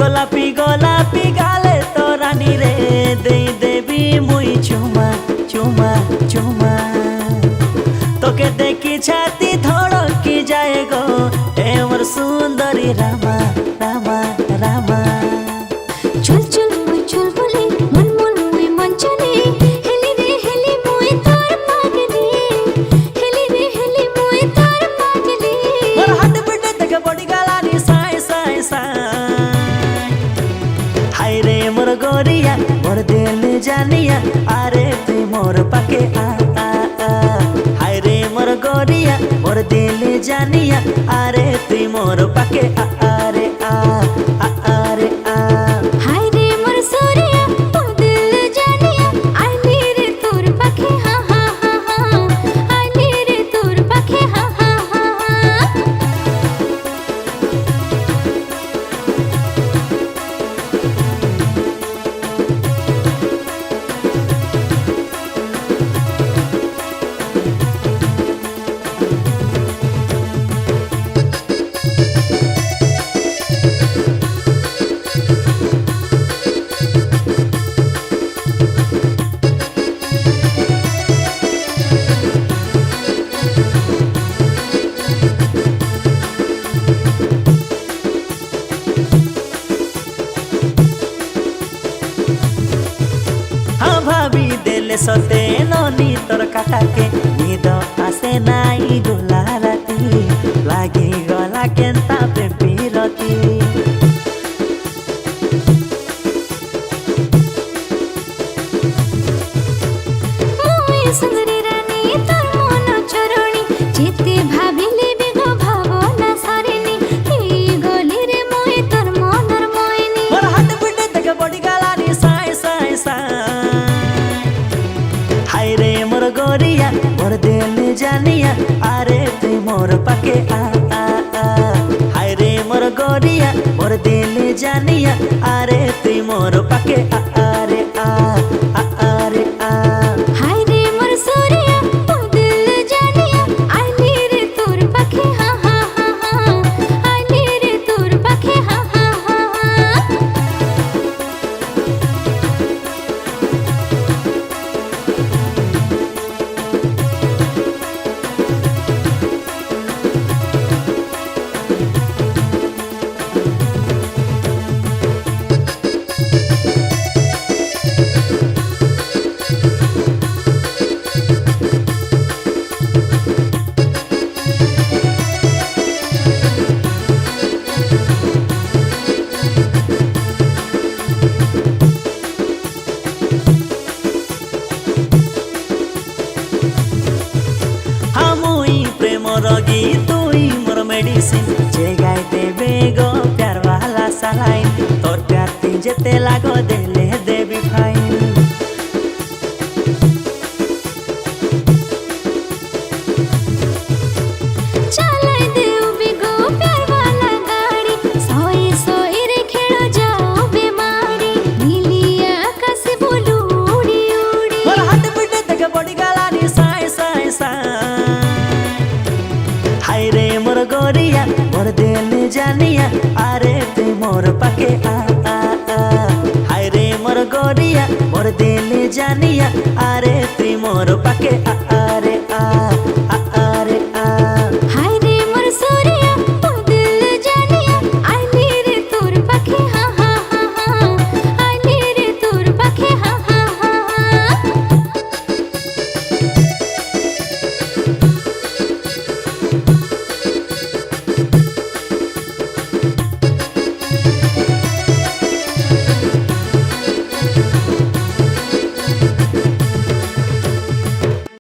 গোলাপি গোলাপি গালে তো রানী রে দেই দেবী মুই চুমা চুমা চুমা তোকে দেখি ছাতি ধড়কি যায় গো এ মোর সুন্দরী রামা রামা রামা চল চল মুই চল বলে মন মন মুই মন চলে হেলি রে হেলি মুই তোর পাগলি হেলি রে হেলি মুই তোর পাগলি মোর হাত পিটে থেকে পড়ি গলানি সাই সাই সাই হাই রে মোর গোরিয়া মোর দিল জানিয়া আরে তুই মোর পাকে আ আ আ হাই রে মোর গোরিয়া মোর দিল জানিয়া আরে তুই মোর পাকে আ আরে আ আ আরে আ হাই রে মোর সোরিয়া তো দিল জানিয়া আইলি রে তোর পাখি হা হা হা হা আইলি রে তোর পাখি হা হা হা হা हाँ भाभी देले सते ननी तोर काटाके निद आसे नाई गोला राती लागी गला केन्ता पे पीरती মুই সুন্দরী রানী তোর মন চরণী যেতে ভাবিলে বিগো ভাবনা সারিনি এই গলি রে মুই তোর মনর মইনি मोर हाथ पिटे तके बड़ी गलानी साई साई साई हाय रे मोर गोरिया मोर दिल जानिया अरे तुई मोर पाके आ आ आ हाय रे मोर गोरिया मोर दिल जानिया अरे तुई मोर पाके आ अरे आ अरे आ হাই রে মোর সোরিয়া তো দিল জানিয়া আইলি রে তোর পাখি হা হা হা হা আইলি রে তোর পাখি হা হা হা হা हामुई प्रेम रगी तुई मोर मेडिसिन जे गाय देबे गो प्यार वाला सलाइन तोर प्यार ती जेते लागो देले देबी फाइन চালাই দেও বিগো প্যার वाला গাড়ি সোই সোই রে খেলো যাও বেমারি নীলি আকাশে বলু উড়ি উড়ি मोर हाथ पिटे तके बड़ी गलानी साई साई साई हाय रे मोर गोरिया मोर दिल जानिया अरे तुई मोर पाके आ आ आ हाय रे मोर गोरिया मोर दिल जानिया अरे तुई मोर पाके आ